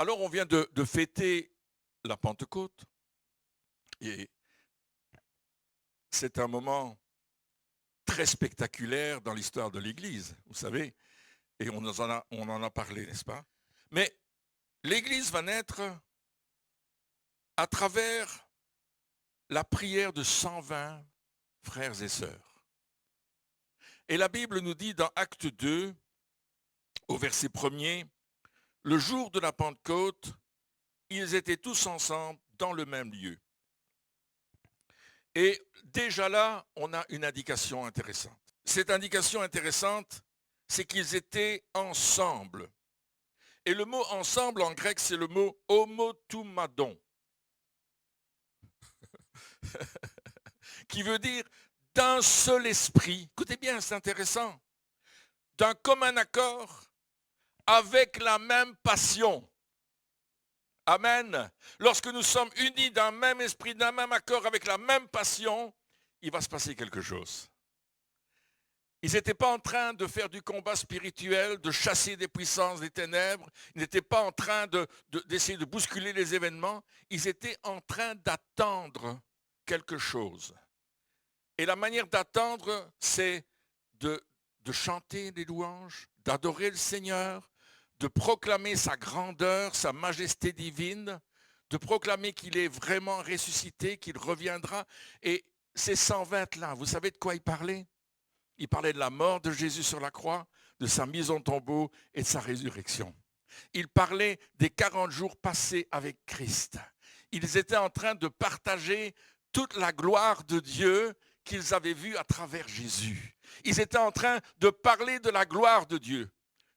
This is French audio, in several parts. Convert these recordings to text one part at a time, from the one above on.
Alors, on vient de fêter la Pentecôte et c'est un moment très spectaculaire dans l'histoire de l'Église, vous savez, et on en a parlé, n'est-ce pas? Mais l'Église va naître à travers la prière de 120 frères et sœurs. Et la Bible nous dit dans Acte 2, au verset 1er, le jour de la Pentecôte, ils étaient tous ensemble dans le même lieu. Et déjà là, on a une indication intéressante. Cette indication intéressante, c'est qu'ils étaient ensemble. Et le mot ensemble en grec, c'est le mot homotumadon, qui veut dire d'un seul esprit. Écoutez bien, c'est intéressant. D'un commun accord, avec la même passion. Amen. Lorsque nous sommes unis d'un même esprit, d'un même accord, avec la même passion, il va se passer quelque chose. Ils n'étaient pas en train de faire du combat spirituel, de chasser des puissances des ténèbres. Ils n'étaient pas en train d'essayer de bousculer les événements. Ils étaient en train d'attendre quelque chose. Et la manière d'attendre, c'est de chanter des louanges, d'adorer le Seigneur, de proclamer sa grandeur, sa majesté divine, de proclamer qu'il est vraiment ressuscité, qu'il reviendra. Et ces 120 là, vous savez de quoi ils parlaient? Il parlait de la mort de Jésus sur la croix, de sa mise en tombeau et de sa résurrection. Il parlait des 40 jours passés avec Christ. Ils étaient en train de partager toute la gloire de Dieu qu'ils avaient vue à travers Jésus. Ils étaient en train de parler de la gloire de Dieu.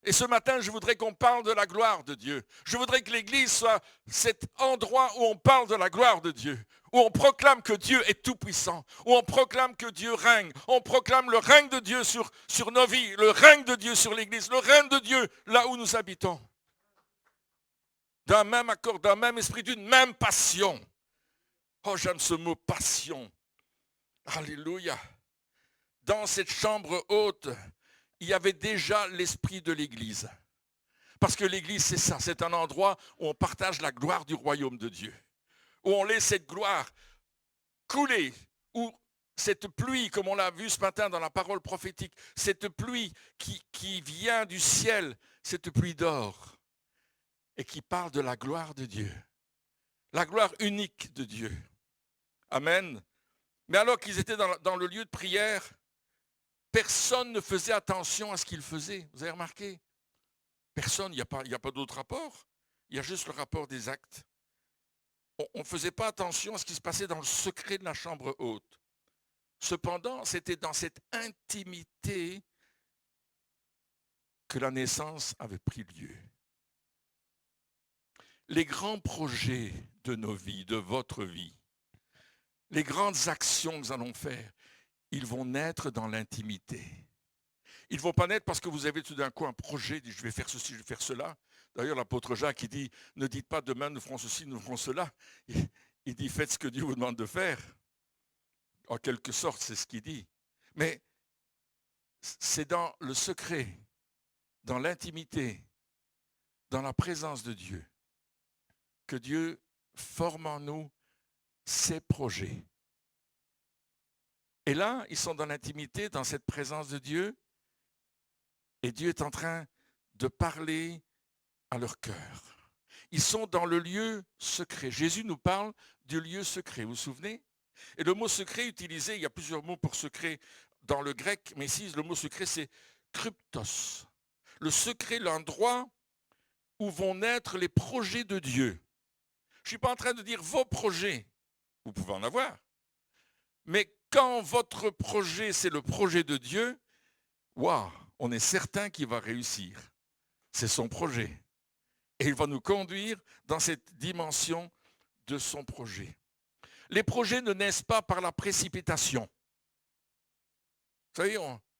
Et ce matin, je voudrais qu'on parle de la gloire de Dieu. Je voudrais que l'Église soit cet endroit où on parle de la gloire de Dieu, où on proclame que Dieu est tout-puissant, où on proclame que Dieu règne, on proclame le règne de Dieu sur nos vies, le règne de Dieu sur l'Église, le règne de Dieu là où nous habitons. D'un même accord, d'un même esprit, d'une même passion. Oh, j'aime ce mot passion. Alléluia. Dans cette chambre haute, il y avait déjà l'esprit de l'Église. Parce que l'Église, c'est ça, c'est un endroit où on partage la gloire du royaume de Dieu. Où on laisse cette gloire couler, où cette pluie, comme on l'a vu ce matin dans la parole prophétique, cette pluie qui vient du ciel, cette pluie d'or, et qui parle de la gloire de Dieu. La gloire unique de Dieu. Amen. Mais alors qu'ils étaient dans le lieu de prière, personne ne faisait attention à ce qu'ils faisaient. Vous avez remarqué? Personne, il n'y a pas d'autre rapport. Il y a juste le rapport des actes. On ne faisait pas attention à ce qui se passait dans le secret de la chambre haute. Cependant, c'était dans cette intimité que la naissance avait pris lieu. Les grands projets de nos vies, de votre vie, les grandes actions que nous allons faire, ils vont naître dans l'intimité. Ils ne vont pas naître parce que vous avez tout d'un coup un projet, je vais faire ceci, je vais faire cela. D'ailleurs, l'apôtre Jacques, il dit, ne dites pas demain nous ferons ceci, nous ferons cela. Il dit, faites ce que Dieu vous demande de faire. En quelque sorte, c'est ce qu'il dit. Mais c'est dans le secret, dans l'intimité, dans la présence de Dieu, que Dieu forme en nous ses projets. Et là, ils sont dans l'intimité, dans cette présence de Dieu, et Dieu est en train de parler à leur cœur. Ils sont dans le lieu secret. Jésus nous parle du lieu secret, vous vous souvenez? Et le mot secret utilisé, il y a plusieurs mots pour secret dans le grec, mais ici, le mot secret, c'est kryptos. Le secret, l'endroit où vont naître les projets de Dieu. Je ne suis pas en train de dire vos projets, vous pouvez en avoir. Mais quand votre projet, c'est le projet de Dieu, waouh, on est certain qu'il va réussir. C'est son projet. Et il va nous conduire dans cette dimension de son projet. Les projets ne naissent pas par la précipitation. Vous savez,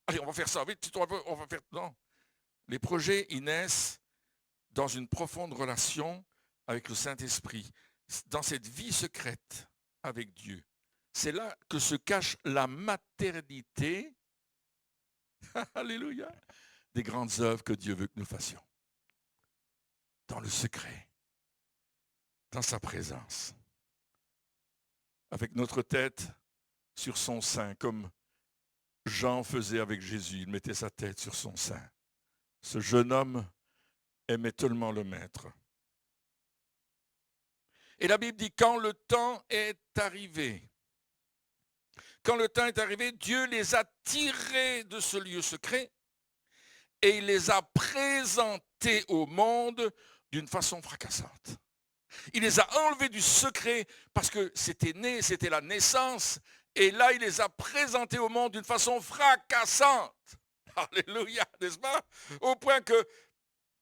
allez, on va faire ça vite, on va faire... Non. Les projets, ils naissent dans une profonde relation avec le Saint-Esprit, dans cette vie secrète avec Dieu. C'est là que se cache la maternité, alléluia, des grandes œuvres que Dieu veut que nous fassions. Dans le secret. dans sa présence, avec notre tête sur son sein, comme Jean faisait avec Jésus, il mettait sa tête sur son sein. Ce jeune homme aimait tellement le Maître. Et la Bible dit, quand le temps est arrivé, Dieu les a tirés de ce lieu secret et il les a présentés au monde d'une façon fracassante. Il les a enlevés du secret parce que c'était la naissance. Et là, il les a présentés au monde d'une façon fracassante. Alléluia, n'est-ce pas? Au point que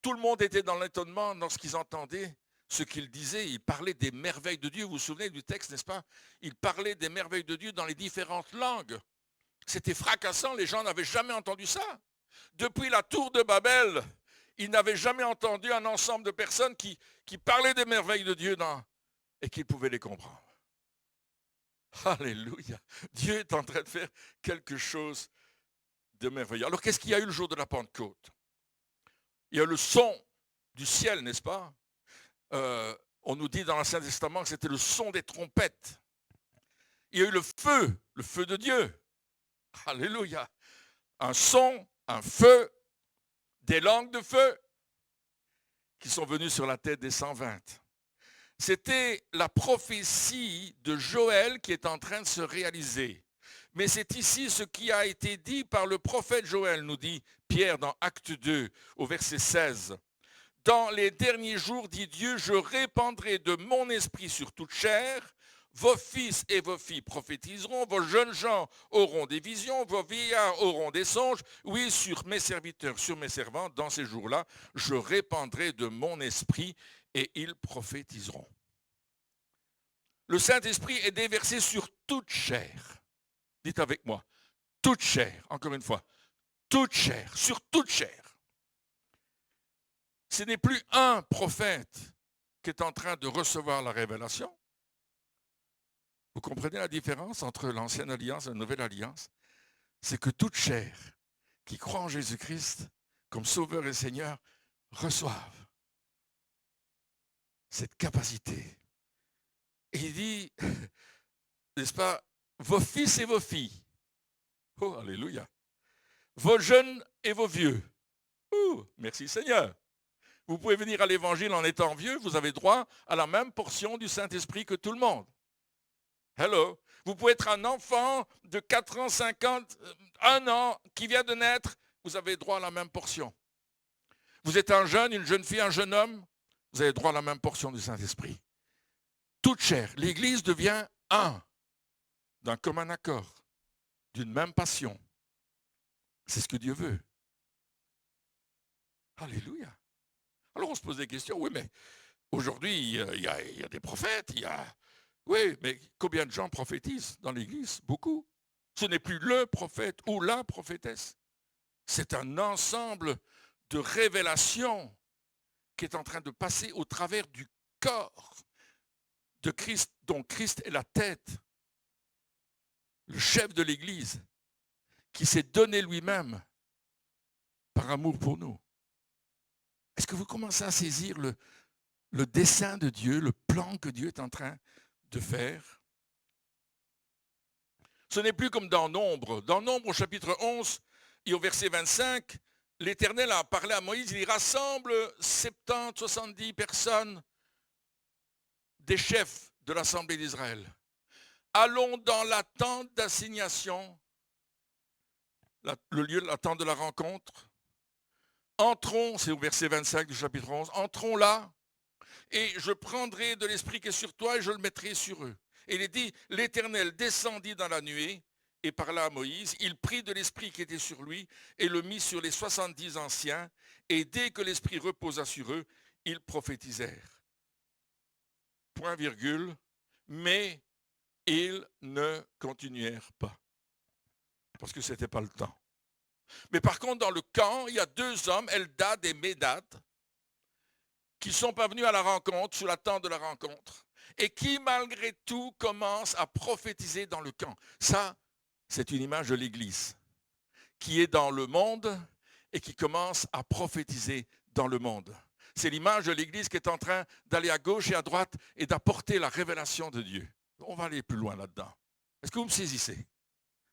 tout le monde était dans l'étonnement lorsqu'ils entendaient ce qu'il disait. Il parlait des merveilles de Dieu. Vous vous souvenez du texte, n'est-ce pas? Il parlait des merveilles de Dieu dans les différentes langues. C'était fracassant, les gens n'avaient jamais entendu ça. Depuis la tour de Babel, ils n'avaient jamais entendu un ensemble de personnes qui parlaient des merveilles de Dieu et qu'ils pouvaient les comprendre. Alléluia. Dieu est en train de faire quelque chose de merveilleux. Alors qu'est-ce qu'il y a eu le jour de la Pentecôte? Il y a le son du ciel, n'est-ce pas? On nous dit dans l'Ancien Testament que c'était le son des trompettes. Il y a eu le feu de Dieu. Alléluia. Un son, un feu, des langues de feu qui sont venues sur la tête des 120. C'était la prophétie de Joël qui est en train de se réaliser. Mais c'est ici ce qui a été dit par le prophète Joël, nous dit Pierre dans Acte 2, au verset 16. « Dans les derniers jours, dit Dieu, je répandrai de mon esprit sur toute chair. Vos fils et vos filles prophétiseront, vos jeunes gens auront des visions, vos vieillards auront des songes. Oui, sur mes serviteurs, sur mes servantes, dans ces jours-là, je répandrai de mon esprit et ils prophétiseront. » Le Saint-Esprit est déversé sur toute chair. Dites avec moi, toute chair, encore une fois, toute chair, sur toute chair. Ce n'est plus un prophète qui est en train de recevoir la révélation. Vous comprenez la différence entre l'ancienne alliance et la nouvelle alliance? C'est que toute chair qui croit en Jésus-Christ comme Sauveur et Seigneur reçoivent cette capacité. Et il dit, n'est-ce pas, vos fils et vos filles. Oh, alléluia. Vos jeunes et vos vieux. Oh, merci Seigneur. Vous pouvez venir à l'évangile en étant vieux, vous avez droit à la même portion du Saint-Esprit que tout le monde. Hello. Vous pouvez être un enfant de 4 ans, 5 ans, 1 an qui vient de naître, vous avez droit à la même portion. Vous êtes un jeune, une jeune fille, un jeune homme, vous avez droit à la même portion du Saint-Esprit. Toute chair, l'Église devient un, d'un commun accord, d'une même passion. C'est ce que Dieu veut. Alléluia. Alors on se pose des questions, oui, mais aujourd'hui, il y a des prophètes, oui, mais combien de gens prophétisent dans l'Église? Beaucoup. Ce n'est plus le prophète ou la prophétesse. C'est un ensemble de révélations qui est en train de passer au travers du corps de Christ, dont Christ est la tête, le chef de l'Église, qui s'est donné lui-même par amour pour nous. Est-ce que vous commencez à saisir le dessein de Dieu, le plan que Dieu est en train de faire? Ce n'est plus comme dans Nombre. Dans Nombre, au chapitre 11 et au verset 25, l'Éternel a parlé à Moïse, il rassemble 70, 70 personnes, des chefs de l'Assemblée d'Israël. Allons dans la tente d'assignation, le lieu de la tente de la rencontre. Entrons, c'est au verset 25 du chapitre 11, entrons là, et je prendrai de l'esprit qui est sur toi et je le mettrai sur eux. Et il est dit, l'Éternel descendit dans la nuée et parla à Moïse. Il prit de l'esprit qui était sur lui et le mit sur les 70 anciens. Et dès que l'esprit reposa sur eux, ils prophétisèrent. Point virgule, mais ils ne continuèrent pas. Parce que ce n'était pas le temps. Mais par contre, dans le camp, il y a 2 hommes, Eldad et Médad, qui sont parvenus à la rencontre, sous la tente de la rencontre, et qui, malgré tout, commencent à prophétiser dans le camp. Ça, c'est une image de l'Église, qui est dans le monde et qui commence à prophétiser dans le monde. C'est l'image de l'Église qui est en train d'aller à gauche et à droite et d'apporter la révélation de Dieu. On va aller plus loin là-dedans. Est-ce que vous me saisissez?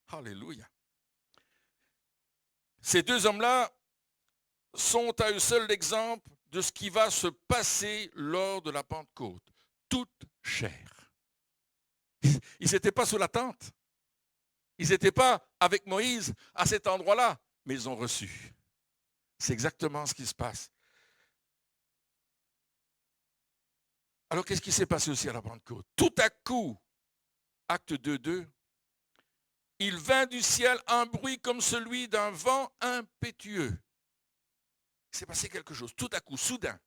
Alléluia. Ces deux hommes-là sont à eux seuls l'exemple de ce qui va se passer lors de la Pentecôte. Toute chair. Ils n'étaient pas sous la tente. Ils n'étaient pas avec Moïse à cet endroit-là, mais ils ont reçu. C'est exactement ce qui se passe. Alors, qu'est-ce qui s'est passé aussi à la Pentecôte? Tout à coup, acte 2:2, il vint du ciel un bruit comme celui d'un vent impétueux. Il s'est passé quelque chose, tout à coup, soudain,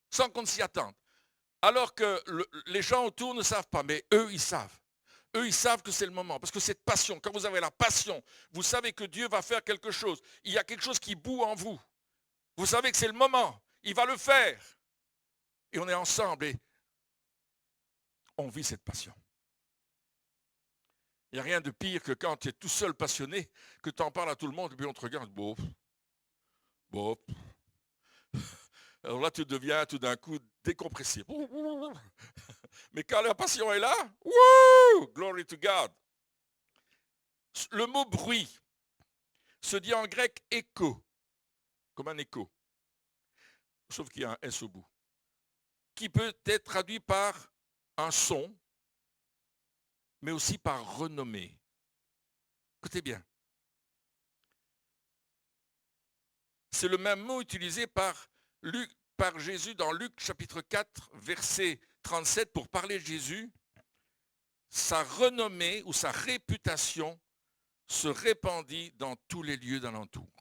sans qu'on s'y attende. Alors que les gens autour ne savent pas, mais eux, ils savent. Eux, ils savent que c'est le moment. Parce que cette passion, quand vous avez la passion, vous savez que Dieu va faire quelque chose. Il y a quelque chose qui bout en vous. Vous savez que c'est le moment. Il va le faire. Et on est ensemble et on vit cette passion. Il n'y a rien de pire que quand tu es tout seul passionné, que tu en parles à tout le monde et puis on te regarde. Bon. Alors là, tu deviens tout d'un coup décompressé. Mais quand la passion est là, wouh, glory to God. Le mot bruit se dit en grec écho, comme un écho, sauf qu'il y a un S au bout, qui peut être traduit par un son, mais aussi par renommée. Écoutez bien. C'est le même mot utilisé par Jésus dans Luc chapitre 4, verset 37, pour parler de Jésus. Sa renommée ou sa réputation se répandit dans tous les lieux d'alentour.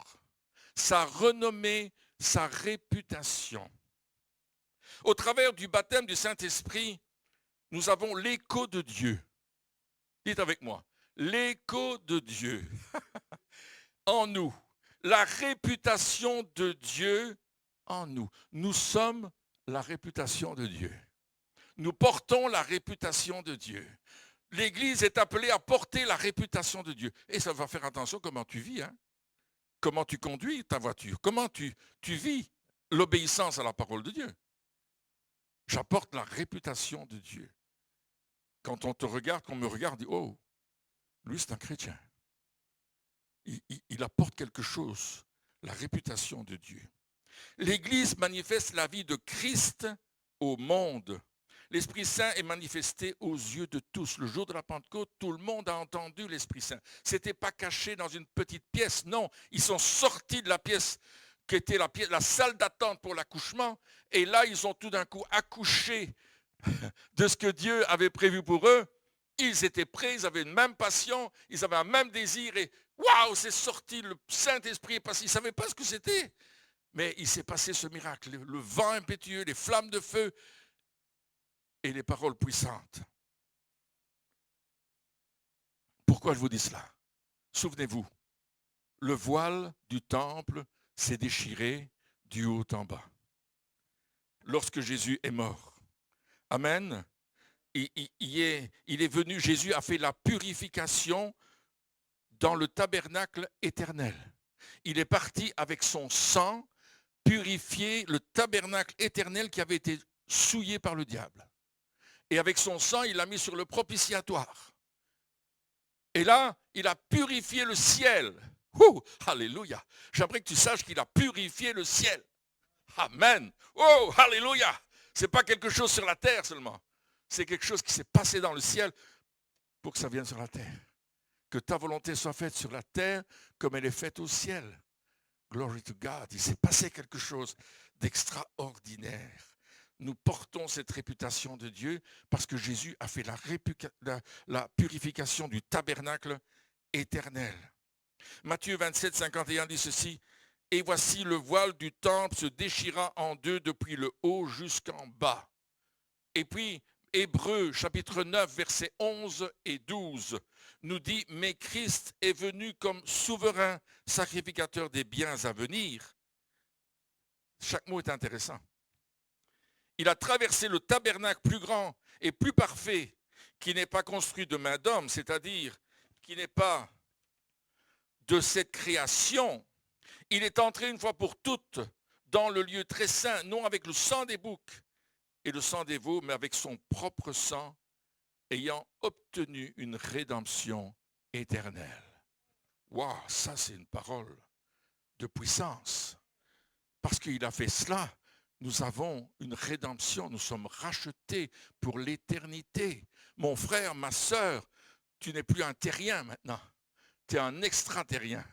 Sa renommée, sa réputation. Au travers du baptême du Saint-Esprit, nous avons l'écho de Dieu. Dites avec moi, l'écho de Dieu en nous. La réputation de Dieu en nous. Nous sommes la réputation de Dieu. Nous portons la réputation de Dieu. L'Église est appelée à porter la réputation de Dieu. Et ça va faire attention comment tu vis, hein? Comment tu conduis ta voiture, comment tu vis l'obéissance à la parole de Dieu. J'apporte la réputation de Dieu. Quand on te regarde, qu'on me regarde, dit, oh, lui c'est un chrétien. Il apporte quelque chose, la réputation de Dieu. L'Église manifeste la vie de Christ au monde. L'Esprit Saint est manifesté aux yeux de tous. Le jour de la Pentecôte, tout le monde a entendu l'Esprit Saint. Ce n'était pas caché dans une petite pièce, non. Ils sont sortis de la pièce qui était la salle d'attente pour l'accouchement. Et là, ils ont tout d'un coup accouché de ce que Dieu avait prévu pour eux. Ils étaient prêts, ils avaient une même passion, ils avaient un même désir. Et waouh, c'est sorti, le Saint-Esprit est passé. Ils ne savaient pas ce que c'était. Mais il s'est passé ce miracle. Le vent impétueux, les flammes de feu et les paroles puissantes. Pourquoi je vous dis cela? Souvenez-vous, le voile du temple s'est déchiré du haut en bas. Lorsque Jésus est mort. Amen. Il est venu, Jésus a fait la purification dans le tabernacle éternel. Il est parti avec son sang purifier le tabernacle éternel qui avait été souillé par le diable. Et avec son sang, il l'a mis sur le propitiatoire. Et là, il a purifié le ciel. Alléluia. J'aimerais que tu saches qu'il a purifié le ciel. Amen. Oh, alléluia. Ce n'est pas quelque chose sur la terre seulement. C'est quelque chose qui s'est passé dans le ciel pour que ça vienne sur la terre. Que ta volonté soit faite sur la terre comme elle est faite au ciel. Glory to God. Il s'est passé quelque chose d'extraordinaire. Nous portons cette réputation de Dieu parce que Jésus a fait la purification du tabernacle éternel. Matthieu 27, 51 dit ceci. Et voici le voile du temple se déchira en deux depuis le haut jusqu'en bas. Et puis, Hébreux chapitre 9, versets 11 et 12 nous dit, mais Christ est venu comme souverain sacrificateur des biens à venir. Chaque mot est intéressant. Il a traversé le tabernacle plus grand et plus parfait qui n'est pas construit de main d'homme, c'est-à-dire qui n'est pas de cette création. Il est entré une fois pour toutes dans le lieu très saint, non avec le sang des boucs et le sang des veaux, mais avec son propre sang, ayant obtenu une rédemption éternelle. Waouh, ça c'est une parole de puissance. Parce qu'il a fait cela, nous avons une rédemption, nous sommes rachetés pour l'éternité. Mon frère, ma sœur, tu n'es plus un terrien maintenant, tu es un extraterrien.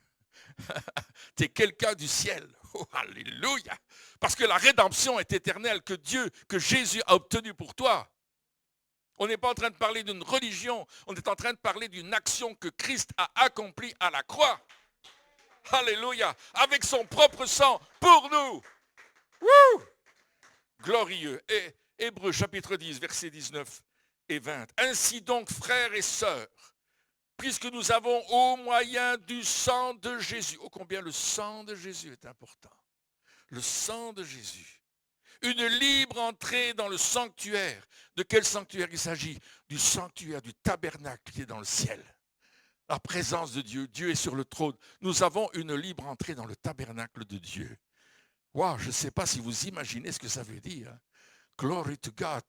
Tu es quelqu'un du ciel. Oh, alléluia. Parce que la rédemption est éternelle que Dieu, que Jésus a obtenue pour toi. On n'est pas en train de parler d'une religion, on est en train de parler d'une action que Christ a accomplie à la croix. Alléluia. Avec son propre sang pour nous. Wouh! Glorieux. Et Hébreux chapitre 10, versets 19 et 20. Ainsi donc, frères et sœurs, puisque nous avons au moyen du sang de Jésus, ô combien le sang de Jésus est important. Le sang de Jésus. Une libre entrée dans le sanctuaire. De quel sanctuaire il s'agit? Du sanctuaire, du tabernacle qui est dans le ciel. La présence de Dieu. Dieu est sur le trône. Nous avons une libre entrée dans le tabernacle de Dieu. Waouh, je ne sais pas si vous imaginez ce que ça veut dire. Glory to God.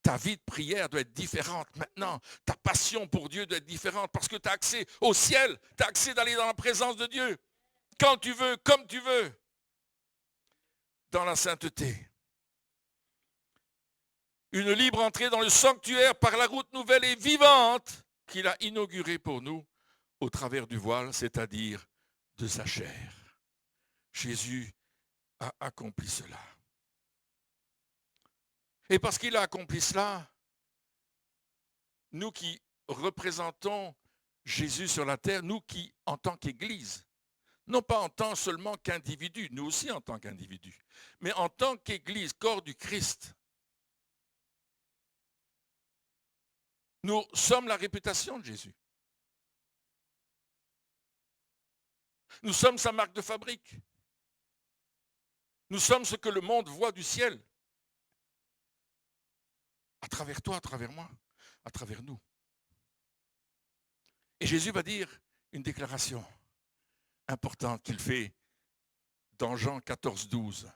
Ta vie de prière doit être différente maintenant. Ta passion pour Dieu doit être différente parce que tu as accès au ciel. Tu as accès d'aller dans la présence de Dieu. Quand tu veux, comme tu veux. Dans la sainteté. Une libre entrée dans le sanctuaire par la route nouvelle et vivante qu'il a inaugurée pour nous au travers du voile, c'est-à-dire de sa chair. Jésus a accompli cela. Et parce qu'il a accompli cela, nous qui représentons Jésus sur la terre, nous qui, en tant qu'Église, non pas en tant seulement qu'individu, nous aussi en tant qu'individu, mais en tant qu'Église, corps du Christ, nous sommes la réputation de Jésus. Nous sommes sa marque de fabrique. Nous sommes ce que le monde voit du ciel. À travers toi, à travers moi, à travers nous. Et Jésus va dire une déclaration importante qu'il fait dans Jean 14, 12.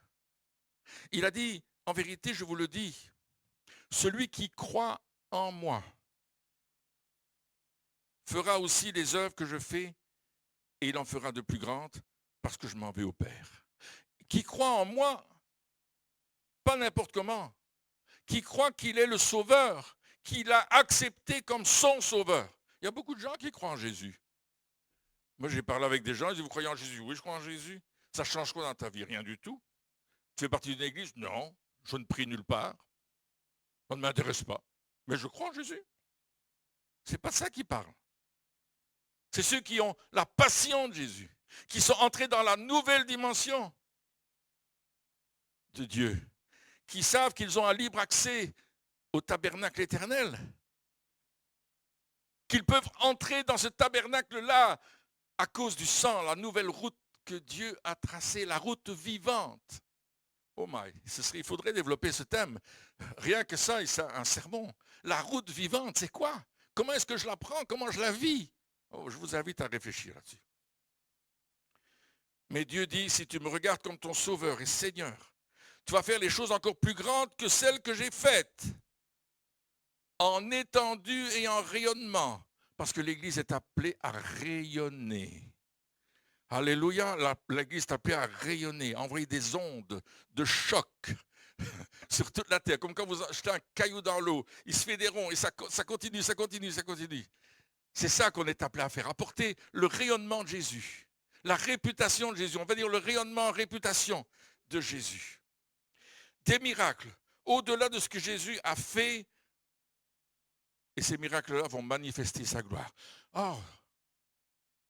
Il a dit, en vérité, je vous le dis, celui qui croit en moi fera aussi les œuvres que je fais et il en fera de plus grandes parce que je m'en vais au Père. Qui croit en moi, pas n'importe comment, qui croit qu'il est le sauveur, qu'il a accepté comme son sauveur. Il y a beaucoup de gens qui croient en Jésus. Moi, j'ai parlé avec des gens, ils disent, vous croyez en Jésus? Oui, je crois en Jésus. Ça change quoi dans ta vie? Rien du tout. Tu fais partie d'une église? Non, je ne prie nulle part. Ça ne m'intéresse pas. Mais je crois en Jésus. C'est pas ça qui parle. C'est ceux qui ont la passion de Jésus, qui sont entrés dans la nouvelle dimension de Dieu, qui savent qu'ils ont un libre accès au tabernacle éternel, qu'ils peuvent entrer dans ce tabernacle-là à cause du sang, la nouvelle route que Dieu a tracée, la route vivante. Oh my, il faudrait développer ce thème. Rien que ça, c'est un sermon. La route vivante, c'est quoi? Comment est-ce que je la prends? Comment je la vis? Oh, je vous invite à réfléchir là-dessus. Mais Dieu dit, si tu me regardes comme ton sauveur et Seigneur, tu vas faire les choses encore plus grandes que celles que j'ai faites, en étendue et en rayonnement, parce que l'Église est appelée à rayonner. Alléluia, l'Église est appelée à rayonner, à envoyer des ondes de choc sur toute la terre, comme quand vous jetez un caillou dans l'eau, il se fait des ronds et ça continue, ça continue, ça continue. C'est ça qu'on est appelé à faire, apporter le rayonnement de Jésus, la réputation de Jésus, on va dire le rayonnement, réputation de Jésus. Des miracles, au-delà de ce que Jésus a fait, et ces miracles-là vont manifester sa gloire. Oh,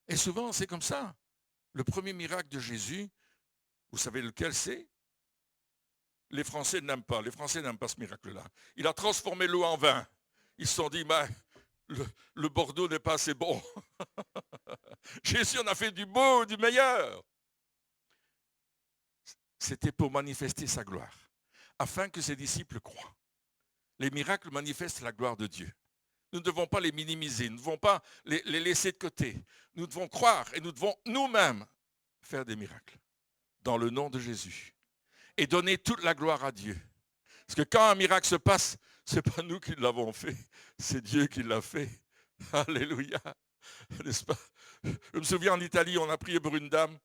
et souvent c'est comme ça. Le premier miracle de Jésus, vous savez lequel c'est? Les Français n'aiment pas. Les Français n'aiment pas ce miracle-là. Il a transformé l'eau en vin. Ils se sont dit, mais le Bordeaux n'est pas assez bon. Jésus en a fait du beau, du meilleur. C'était pour manifester sa gloire, afin que ses disciples croient. Les miracles manifestent la gloire de Dieu. Nous ne devons pas les minimiser, nous ne devons pas les laisser de côté. Nous devons croire et nous devons nous-mêmes faire des miracles dans le nom de Jésus. et donner toute la gloire à Dieu. Parce que quand un miracle se passe, ce n'est pas nous qui l'avons fait, c'est Dieu qui l'a fait. Alléluia, n'est-ce pas? Je me souviens en Italie, on a prié pour une dame,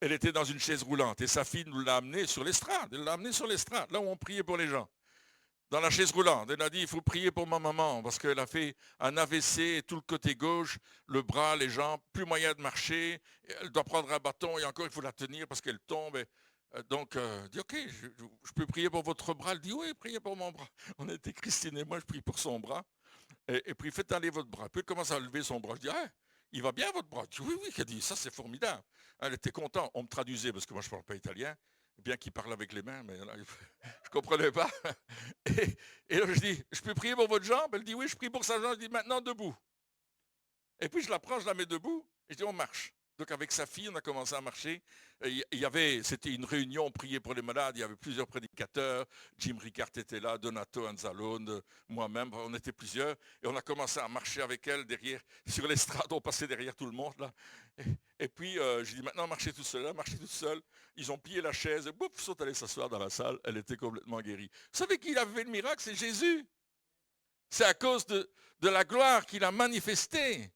elle était dans une chaise roulante et sa fille nous l'a amenée sur l'estrade, elle l'a amenée sur l'estrade, là où on priait pour les gens. Dans la chaise roulante, elle a dit, il faut prier pour ma maman, parce qu'elle a fait un AVC, et tout le côté gauche, le bras, les jambes, plus moyen de marcher, elle doit prendre un bâton, et encore il faut la tenir parce qu'elle tombe. Donc, elle dit, ok, je peux prier pour votre bras. Elle dit, oui, priez pour mon bras. On était Christine et moi, je prie pour son bras. Et puis, faites aller votre bras. Puis, elle commence à lever son bras. Je dis, ah, il va bien votre bras? Je dis, oui, oui. Elle dit, ça, c'est formidable. Elle était contente. On me traduisait, parce que moi, je ne parle pas italien, bien qu'il parle avec les mains, mais là, je ne comprenais pas. Et là, je dis, je peux prier pour votre jambe? Elle dit, oui, je prie pour sa jambe. Je dis, maintenant, debout. Et puis, je la prends, je la mets debout, et je dis, on marche. Donc, avec sa fille, on a commencé à marcher. C'était une réunion, on priait pour les malades, il y avait plusieurs prédicateurs. Jim Ricard était là, Donato Anzalone, moi-même, on était plusieurs. Et on a commencé à marcher avec elle derrière, sur l'estrade, on passait derrière tout le monde, là. Et puis, j'ai dit, maintenant, marchez tout seul, là, marchez tout seul. Ils ont plié la chaise, et bouf, ils sont allés s'asseoir dans la salle. Elle était complètement guérie. Vous savez qui a fait le miracle? C'est Jésus. C'est à cause de la gloire qu'il a manifestée.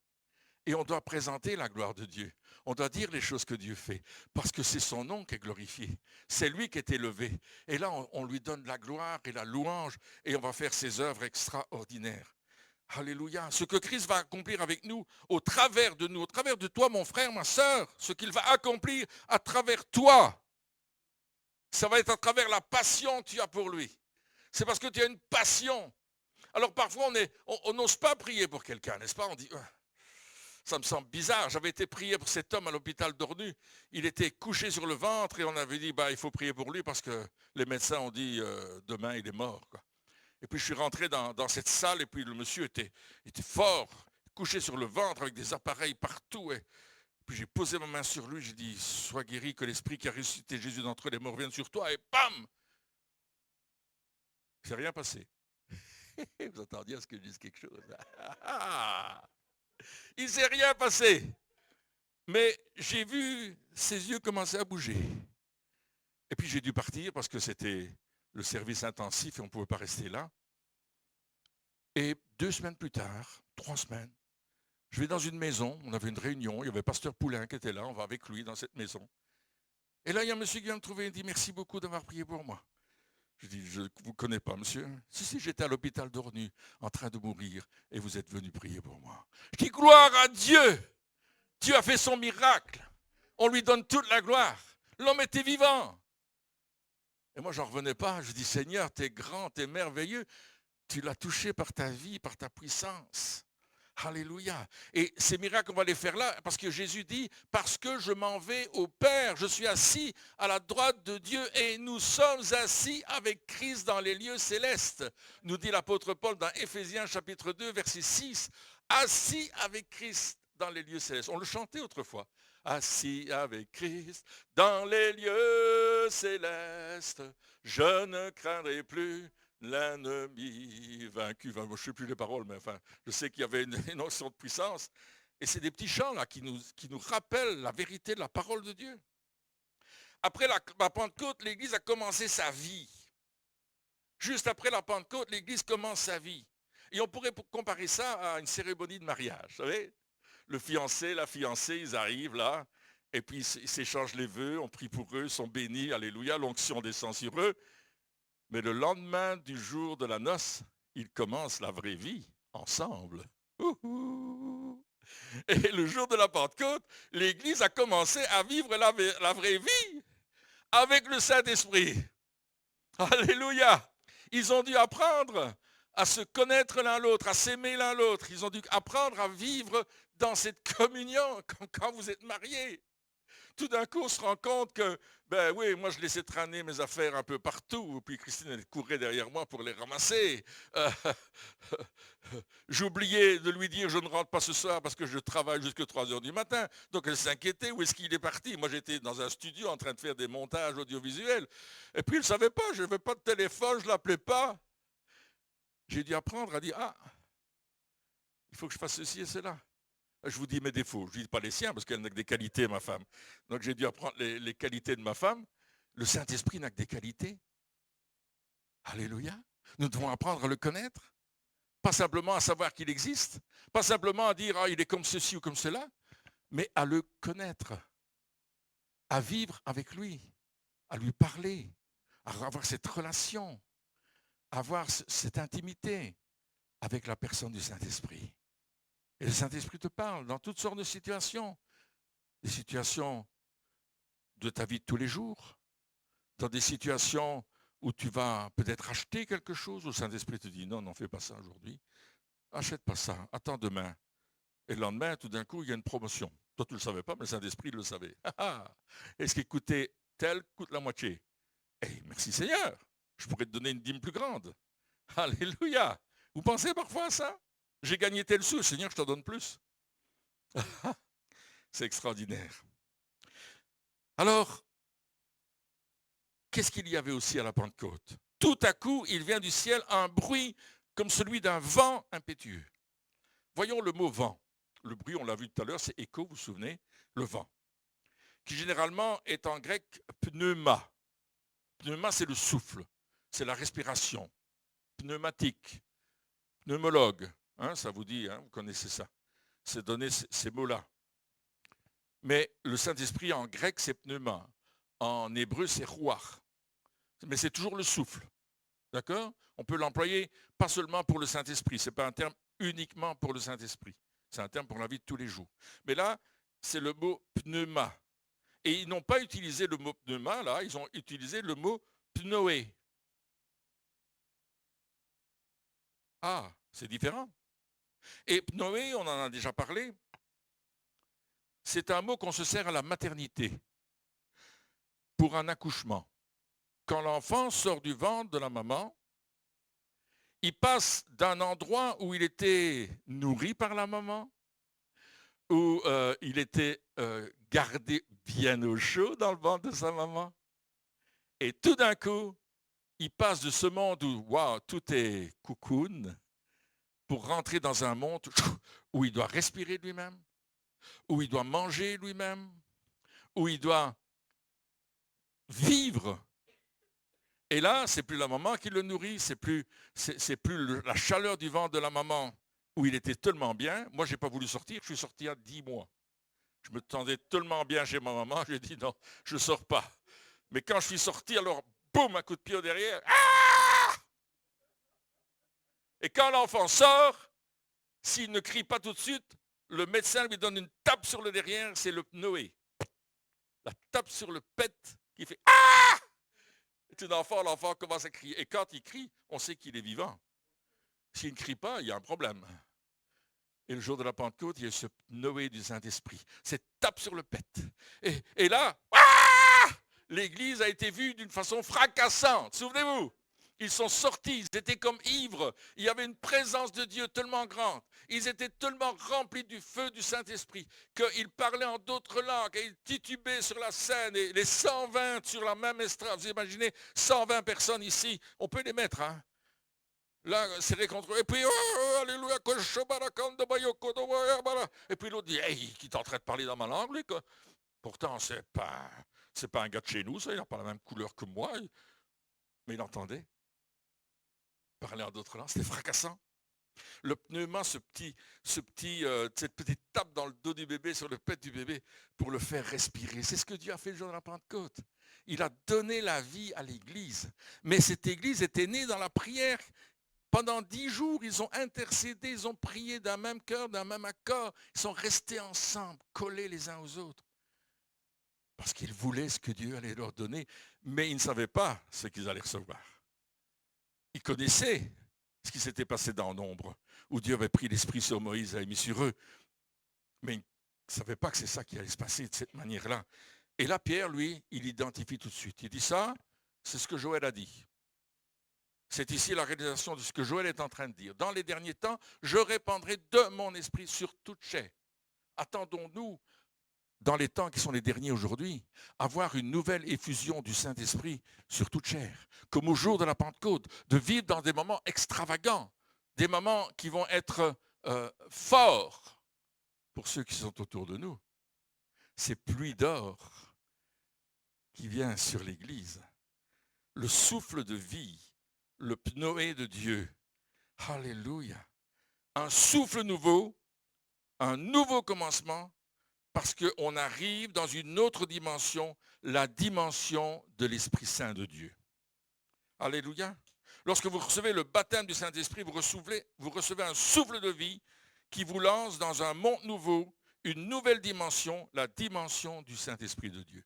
Et on doit présenter la gloire de Dieu. On doit dire les choses que Dieu fait, parce que c'est son nom qui est glorifié. C'est lui qui est élevé. Et là, on lui donne la gloire et la louange, et on va faire ses œuvres extraordinaires. Alléluia. Ce que Christ va accomplir avec nous, au travers de nous, au travers de toi, mon frère, ma soeur, ce qu'il va accomplir à travers toi, ça va être à travers la passion que tu as pour lui. C'est parce que tu as une passion. Alors parfois, on n'ose pas prier pour quelqu'un, n'est-ce pas? On dit... Ça me semble bizarre. J'avais été prier pour cet homme à l'hôpital d'Ornu. Il était couché sur le ventre et on avait dit, il faut prier pour lui parce que les médecins ont dit, demain il est mort, quoi. Et puis je suis rentré dans cette salle et puis le monsieur était fort, couché sur le ventre avec des appareils partout. Et puis j'ai posé ma main sur lui, j'ai dit, sois guéri, que l'esprit qui a ressuscité Jésus d'entre les morts vienne sur toi. Et bam! Il ne s'est rien passé. Vous attendiez à ce que je dise quelque chose. Il ne s'est rien passé. Mais j'ai vu ses yeux commencer à bouger. Et puis j'ai dû partir parce que c'était le service intensif et on ne pouvait pas rester là. Et 2 semaines plus tard, 3 semaines, je vais dans une maison, on avait une réunion, il y avait Pasteur Poulain qui était là, on va avec lui dans cette maison. Et là, il y a un monsieur qui vient me trouver et dit, merci beaucoup d'avoir prié pour moi. Je dis, je ne vous connais pas, monsieur. Si, j'étais à l'hôpital d'Ornu, en train de mourir, et vous êtes venu prier pour moi. Je dis, gloire à Dieu! Dieu a fait son miracle. On lui donne toute la gloire. L'homme était vivant. Et moi, j'en revenais pas. Je dis, Seigneur, tu es grand, tu es merveilleux. Tu l'as touché par ta vie, par ta puissance. Alléluia. Et ces miracles, on va les faire là, parce que Jésus dit, parce que je m'en vais au Père, je suis assis à la droite de Dieu et nous sommes assis avec Christ dans les lieux célestes. Nous dit l'apôtre Paul dans Éphésiens chapitre 2, verset 6, assis avec Christ dans les lieux célestes. On le chantait autrefois. Assis avec Christ dans les lieux célestes, je ne craindrai plus l'ennemi vaincu. Enfin, je ne sais plus les paroles, mais enfin, je sais qu'il y avait une notion de puissance. Et c'est des petits chants là qui nous rappellent la vérité de la parole de Dieu. Après la Pentecôte, l'Église a commencé sa vie. Juste après la Pentecôte, l'Église commence sa vie. Et on pourrait comparer ça à une cérémonie de mariage, vous savez? Le fiancé, la fiancée, ils arrivent là, et puis ils s'échangent les vœux, on prie pour eux, ils sont bénis, alléluia, l'onction descend sur eux. Mais le lendemain du jour de la noce, ils commencent la vraie vie ensemble. Et le jour de la Pentecôte, l'Église a commencé à vivre la vraie vie avec le Saint-Esprit. Alléluia. Ils ont dû apprendre à se connaître l'un l'autre, à s'aimer l'un l'autre. Ils ont dû apprendre à vivre dans cette communion quand vous êtes mariés. Tout d'un coup, on se rend compte que, ben oui, moi je laissais traîner mes affaires un peu partout, puis Christine, elle courait derrière moi pour les ramasser. J'oubliais de lui dire, je ne rentre pas ce soir parce que je travaille jusqu'à 3 heures du matin. Donc elle s'inquiétait, où est-ce qu'il est parti? Moi j'étais dans un studio en train de faire des montages audiovisuels. Et puis elle ne savait pas, je n'avais pas de téléphone, je ne l'appelais pas. J'ai dû apprendre à dire, il faut que je fasse ceci et cela. Je vous dis mes défauts, je ne dis pas les siens parce qu'elle n'a que des qualités, ma femme. Donc j'ai dû apprendre les qualités de ma femme. Le Saint-Esprit n'a que des qualités. Alléluia. Nous devons apprendre à le connaître. Pas simplement à savoir qu'il existe. Pas simplement à dire, ah, il est comme ceci ou comme cela. Mais à le connaître. À vivre avec lui. À lui parler. À avoir cette relation. À avoir cette intimité avec la personne du Saint-Esprit. Et le Saint-Esprit te parle dans toutes sortes de situations. Des situations de ta vie de tous les jours. Dans des situations où tu vas peut-être acheter quelque chose, où le Saint-Esprit te dit, non, n'en fais pas ça aujourd'hui. Achète pas ça, attends demain. Et le lendemain, tout d'un coup, il y a une promotion. Toi, tu ne le savais pas, mais le Saint-Esprit le savait. Et ce qui coûtait tel coûte la moitié. Eh, merci Seigneur, je pourrais te donner une dîme plus grande. Alléluia. Vous pensez parfois à ça? J'ai gagné tel sou, Seigneur, je t'en donne plus. C'est extraordinaire. Alors, qu'est-ce qu'il y avait aussi à la Pentecôte? Tout à coup, il vient du ciel un bruit comme celui d'un vent impétueux. Voyons le mot vent. Le bruit, on l'a vu tout à l'heure, c'est écho, vous vous souvenez, le vent, qui généralement est en grec pneuma. Pneuma, c'est le souffle, c'est la respiration. Pneumatique, pneumologue, hein, ça vous dit, hein, vous connaissez ça. C'est donner ces mots-là. Mais le Saint-Esprit en grec, c'est pneuma. En hébreu, c'est ruach. Mais c'est toujours le souffle. D'accord? On peut l'employer pas seulement pour le Saint-Esprit. Ce n'est pas un terme uniquement pour le Saint-Esprit. C'est un terme pour la vie de tous les jours. Mais là, c'est le mot pneuma. Et ils n'ont pas utilisé le mot pneuma, là, ils ont utilisé le mot pnoé. Ah, c'est différent. Et pnoé, on en a déjà parlé, c'est un mot qu'on se sert à la maternité pour un accouchement. Quand l'enfant sort du ventre de la maman, il passe d'un endroit où il était nourri par la maman, où il était gardé bien au chaud dans le ventre de sa maman. Et tout d'un coup, il passe de ce monde où wow, tout est cocoon pour rentrer dans un monde où il doit respirer lui-même, où il doit manger lui-même, où il doit vivre. Et là, c'est plus la maman qui le nourrit, c'est plus la chaleur du ventre de la maman où il était tellement bien. Moi, je n'ai pas voulu sortir, je suis sorti il y a 10 mois. Je me tendais tellement bien chez ma maman, j'ai dit non, je ne sors pas. Mais quand je suis sorti, alors, boum, un coup de pied au derrière. Ah! Et quand l'enfant sort, s'il ne crie pas tout de suite, le médecin lui donne une tape sur le derrière, c'est le pnoé. La tape sur le pet qui fait ah! Et tout d'un coup, l'enfant commence à crier. Et quand il crie, on sait qu'il est vivant. S'il ne crie pas, il y a un problème. Et le jour de la Pentecôte, il y a ce pnoé du Saint-Esprit. Cette tape sur le pet. Et là, ah! L'Église a été vue d'une façon fracassante. Souvenez-vous, ils sont sortis, ils étaient comme ivres. Il y avait une présence de Dieu tellement grande. Ils étaient tellement remplis du feu du Saint-Esprit qu'ils parlaient en d'autres langues et ils titubaient sur la scène. Et les 120 sur la même estrade, vous imaginez 120 personnes ici, on peut les mettre, hein? Là, c'est les contrôles. Et puis, oh, alléluia, et puis l'autre dit, hey, qui est en train de parler dans ma langue, lui, quoi. Pourtant, c'est pas un gars de chez nous, ça, il n'a pas la même couleur que moi. Mais il entendait parler en d'autres langues, c'était fracassant. Le pneuma, cette petite tape dans le dos du bébé, sur le pet du bébé, pour le faire respirer. C'est ce que Dieu a fait le jour de la Pentecôte. Il a donné la vie à l'Église. Mais cette Église était née dans la prière. Pendant 10 jours, ils ont intercédé, ils ont prié d'un même cœur, d'un même accord. Ils sont restés ensemble, collés les uns aux autres. Parce qu'ils voulaient ce que Dieu allait leur donner, mais ils ne savaient pas ce qu'ils allaient recevoir. Ils connaissaient ce qui s'était passé dans l'ombre, où Dieu avait pris l'esprit sur Moïse et l'avait mis sur eux. Mais ils ne savaient pas que c'est ça qui allait se passer de cette manière-là. Et là, Pierre, lui, il identifie tout de suite. Il dit ça, c'est ce que Joël a dit. C'est ici la réalisation de ce que Joël est en train de dire. Dans les derniers temps, je répandrai de mon esprit sur toute chair. Attendons-nous, dans les temps qui sont les derniers aujourd'hui, avoir une nouvelle effusion du Saint-Esprit sur toute chair, comme au jour de la Pentecôte, de vivre dans des moments extravagants, des moments qui vont être forts pour ceux qui sont autour de nous. Ces pluies d'or, qui vient sur l'Église. Le souffle de vie, le pnoé de Dieu. Alléluia. Un souffle nouveau, un nouveau commencement, parce qu'on arrive dans une autre dimension, la dimension de l'Esprit Saint de Dieu. Alléluia. Lorsque vous recevez le baptême du Saint-Esprit, vous recevez un souffle de vie qui vous lance dans un monde nouveau, une nouvelle dimension, la dimension du Saint-Esprit de Dieu.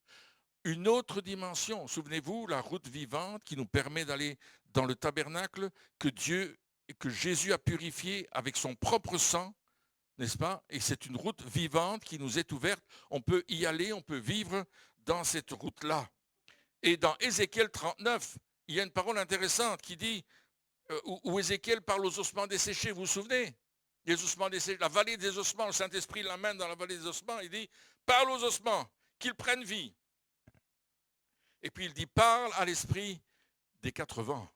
Une autre dimension, souvenez-vous, la route vivante qui nous permet d'aller dans le tabernacle que Jésus a purifié avec son propre sang, n'est-ce pas? Et c'est une route vivante qui nous est ouverte. On peut y aller, on peut vivre dans cette route-là. Et dans Ézéchiel 39, il y a une parole intéressante qui dit, où Ézéchiel parle aux ossements desséchés, vous vous souvenez? Les ossements desséchés, la vallée des ossements, le Saint-Esprit l'amène dans la vallée des ossements, il dit, parle aux ossements, qu'ils prennent vie. Et puis il dit, parle à l'esprit des 4 vents.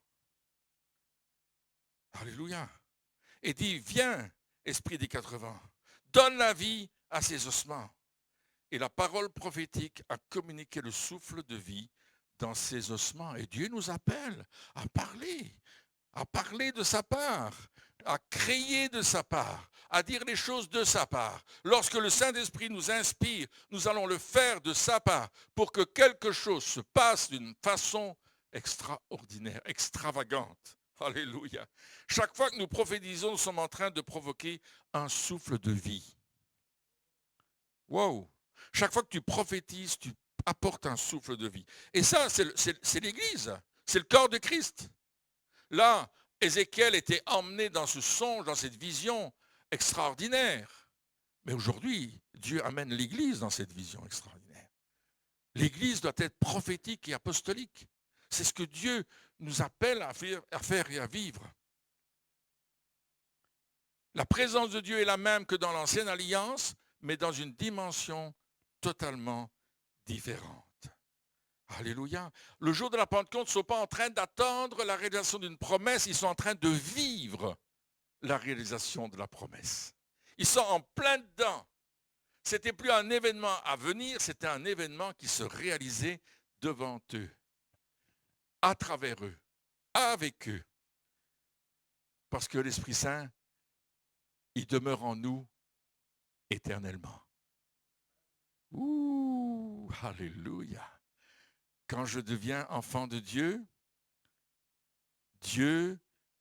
Alléluia. Et dit, viens, esprit des 4 vents, donne la vie à ces ossements. Et la parole prophétique a communiqué le souffle de vie dans ces ossements. Et Dieu nous appelle à parler de sa part, à créer de sa part, à dire les choses de sa part. Lorsque le Saint-Esprit nous inspire, nous allons le faire de sa part pour que quelque chose se passe d'une façon extraordinaire, extravagante. Alléluia. Chaque fois que nous prophétisons, nous sommes en train de provoquer un souffle de vie. Wow! Chaque fois que tu prophétises, tu apportes un souffle de vie. Et ça, c'est l'Église. C'est le corps de Christ. Là, Ézéchiel était emmené dans ce songe, dans cette vision extraordinaire. Mais aujourd'hui, Dieu amène l'Église dans cette vision extraordinaire. L'Église doit être prophétique et apostolique. C'est ce que Dieu nous appelle à faire et à vivre. La présence de Dieu est la même que dans l'ancienne alliance, mais dans une dimension totalement différente. Alléluia. Le jour de la Pentecôte, ils ne sont pas en train d'attendre la réalisation d'une promesse, ils sont en train de vivre la réalisation de la promesse. Ils sont en plein dedans. Ce n'était plus un événement à venir, c'était un événement qui se réalisait devant eux, à travers eux, avec eux. Parce que l'Esprit Saint, il demeure en nous éternellement. Ouh, alléluia. Quand je deviens enfant de Dieu, Dieu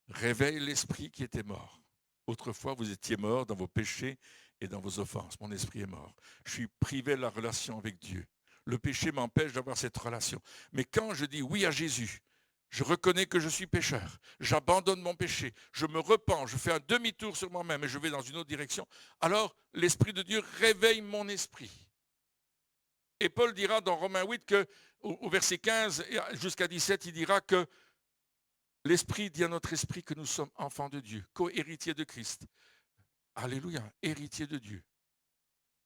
réveille l'esprit qui était mort. Autrefois, vous étiez mort dans vos péchés et dans vos offenses. Mon esprit est mort. Je suis privé de la relation avec Dieu. Le péché m'empêche d'avoir cette relation. Mais quand je dis oui à Jésus, je reconnais que je suis pécheur. J'abandonne mon péché. Je me repens. Je fais un demi-tour sur moi-même et je vais dans une autre direction. Alors, l'Esprit de Dieu réveille mon esprit. Et Paul dira dans Romains 8 que, au verset 15 jusqu'à 17, il dira que l'Esprit dit à notre esprit que nous sommes enfants de Dieu, co-héritiers de Christ. Alléluia, héritiers de Dieu.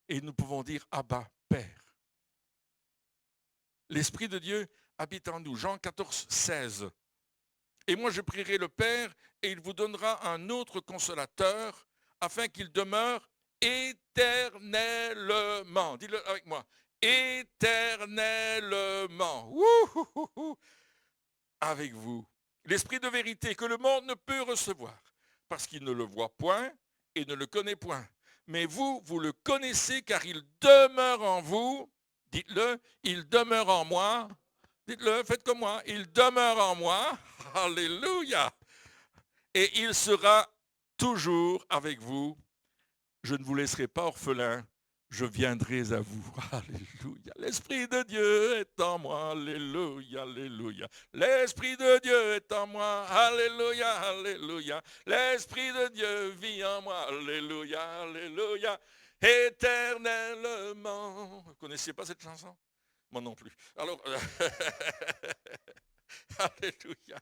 Et nous pouvons dire Abba, Père. L'Esprit de Dieu habite en nous. Jean 14, 16. Et moi je prierai le Père et il vous donnera un autre consolateur afin qu'il demeure éternellement. Dis-le avec moi. Éternellement. Ouh, avec vous. L'Esprit de vérité que le monde ne peut recevoir parce qu'il ne le voit point et ne le connaît point. Mais vous, vous le connaissez car il demeure en vous. Dites-le, il demeure en moi. Dites-le, faites comme moi. Il demeure en moi. Alléluia. Et il sera toujours avec vous. Je ne vous laisserai pas orphelin. Je viendrai à vous. Alléluia. L'Esprit de Dieu est en moi. Alléluia, alléluia. L'Esprit de Dieu est en moi. Alléluia, alléluia. L'Esprit de Dieu vit en moi. Alléluia, alléluia. Éternellement. Vous ne connaissez pas cette chanson? Moi non plus. Alors, alléluia.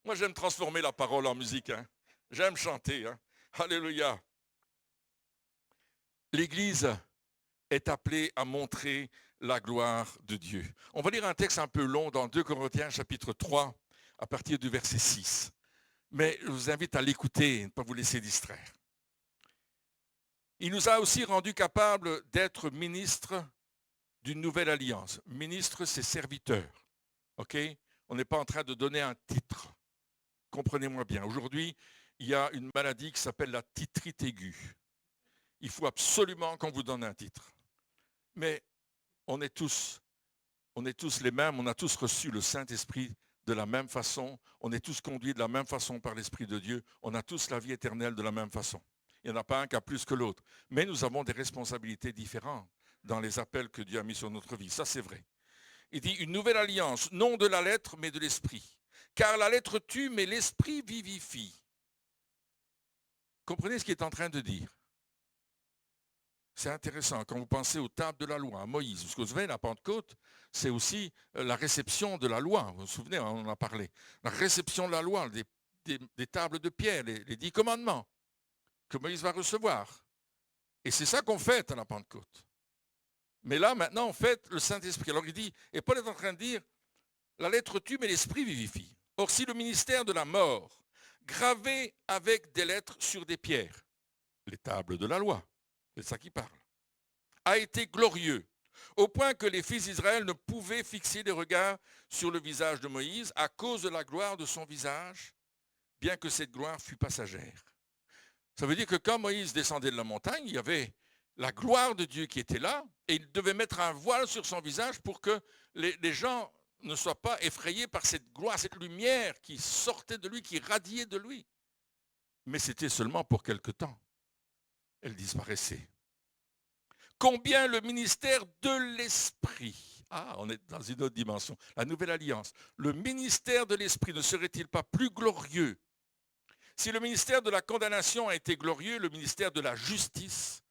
Moi, j'aime transformer la parole en musique. Hein. J'aime chanter. Hein. Alléluia. L'Église est appelée à montrer la gloire de Dieu. On va lire un texte un peu long dans 2 Corinthiens chapitre 3 à partir du verset 6. Mais je vous invite à l'écouter et ne pas vous laisser distraire. Il nous a aussi rendus capables d'être ministres d'une nouvelle alliance. Ministre, c'est serviteur. OK? On n'est pas en train de donner un titre. Comprenez-moi bien. Aujourd'hui, il y a une maladie qui s'appelle la titrite aiguë. Il faut absolument qu'on vous donne un titre. Mais on est tous les mêmes, on a tous reçu le Saint-Esprit de la même façon, on est tous conduits de la même façon par l'Esprit de Dieu, on a tous la vie éternelle de la même façon. Il n'y en a pas un qui a plus que l'autre. Mais nous avons des responsabilités différentes dans les appels que Dieu a mis sur notre vie. Ça, c'est vrai. Il dit une nouvelle alliance, non de la lettre, mais de l'esprit. Car la lettre tue, mais l'esprit vivifie. Comprenez ce qu'il est en train de dire? C'est intéressant. Quand vous pensez aux tables de la loi, à Moïse, parce que vous savez, la Pentecôte, c'est aussi la réception de la loi. Vous vous souvenez, on en a parlé. La réception de la loi, des tables de pierre, les 10 commandements que Moïse va recevoir. Et c'est ça qu'on fête à la Pentecôte. Mais là, maintenant, on fête le Saint-Esprit. Alors il dit, et Paul est en train de dire, la lettre tue, mais l'esprit vivifie. Or, si le ministère de la mort, gravé avec des lettres sur des pierres, les tables de la loi, c'est ça qui parle, a été glorieux, au point que les fils d'Israël ne pouvaient fixer des regards sur le visage de Moïse à cause de la gloire de son visage, bien que cette gloire fût passagère. Ça veut dire que quand Moïse descendait de la montagne, il y avait la gloire de Dieu qui était là, et il devait mettre un voile sur son visage pour que les gens ne soient pas effrayés par cette gloire, cette lumière qui sortait de lui, qui radiait de lui. Mais c'était seulement pour quelque temps. Elle disparaissait. Combien le ministère de l'Esprit, on est dans une autre dimension, la nouvelle alliance, le ministère de l'Esprit ne serait-il pas plus glorieux? Si le ministère de la condamnation a été glorieux, le ministère de la justice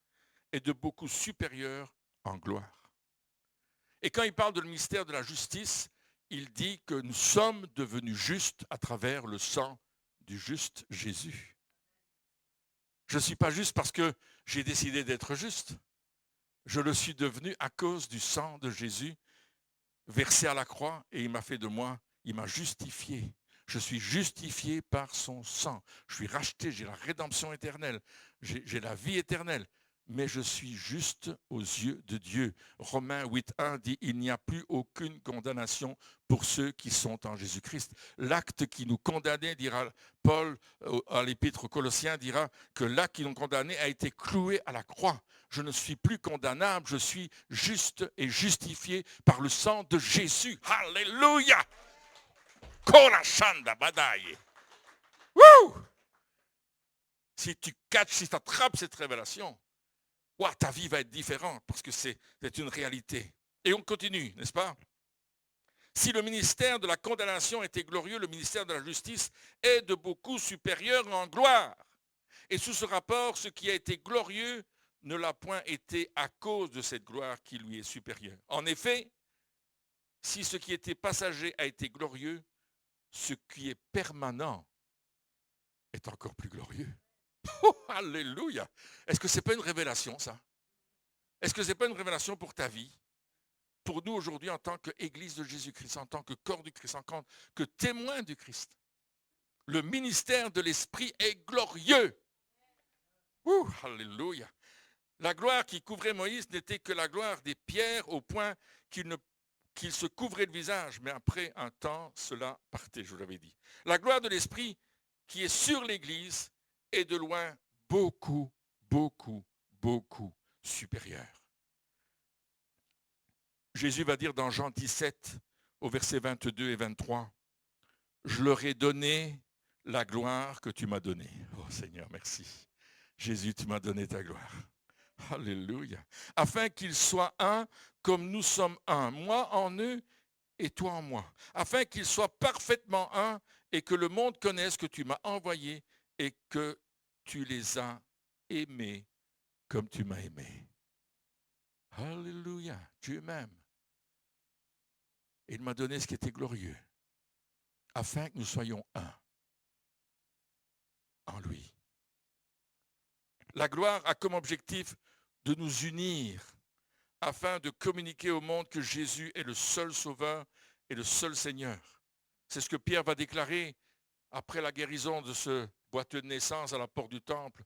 est de beaucoup supérieur en gloire. Et quand il parle de le ministère de la justice, il dit que nous sommes devenus justes à travers le sang du juste Jésus. Je ne suis pas juste parce que j'ai décidé d'être juste. Je le suis devenu à cause du sang de Jésus versé à la croix et il m'a fait de moi, il m'a justifié. Je suis justifié par son sang. Je suis racheté, j'ai la rédemption éternelle, j'ai la vie éternelle. Mais je suis juste aux yeux de Dieu. Romains 8.1 dit, il n'y a plus aucune condamnation pour ceux qui sont en Jésus-Christ. L'acte qui nous condamnait, dira Paul à l'épître aux Colossiens, dira que l'acte qui nous condamnait a été cloué à la croix. Je ne suis plus condamnable, je suis juste et justifié par le sang de Jésus. Alléluia! Korachanda badaye. Wouh! Si tu catches, si tu attrapes cette révélation, ta vie va être différente parce que c'est une réalité. Et on continue, n'est-ce pas? Si le ministère de la condamnation était glorieux, le ministère de la justice est de beaucoup supérieur en gloire. Et sous ce rapport, ce qui a été glorieux ne l'a point été à cause de cette gloire qui lui est supérieure. En effet, si ce qui était passager a été glorieux, ce qui est permanent est encore plus glorieux. Oh, alléluia! Est-ce que ce n'est pas une révélation, ça? Est-ce que ce n'est pas une révélation pour ta vie? Pour nous aujourd'hui, en tant qu'Église de Jésus-Christ, en tant que corps du Christ, en tant que témoin du Christ, le ministère de l'Esprit est glorieux. Alléluia! La gloire qui couvrait Moïse n'était que la gloire des pierres au point qu'il se couvrait le visage, mais après un temps, cela partait, je vous l'avais dit. La gloire de l'Esprit qui est sur l'Église est de loin beaucoup, beaucoup, beaucoup supérieure. Jésus va dire dans Jean 17, au verset 22 et 23, « Je leur ai donné la gloire que tu m'as donnée. » Oh Seigneur, merci. Jésus, tu m'as donné ta gloire. Alléluia. « Afin qu'ils soient un comme nous sommes un, moi en eux et toi en moi. Afin qu'ils soient parfaitement un et que le monde connaisse que tu m'as envoyé et que tu les as aimés comme tu m'as aimé. » Alléluia. Dieu m'aime. Il m'a donné ce qui était glorieux, afin que nous soyons un en lui. La gloire a comme objectif de nous unir, afin de communiquer au monde que Jésus est le seul Sauveur et le seul Seigneur. C'est ce que Pierre va déclarer après la guérison de ce boiteux de naissance à la porte du temple,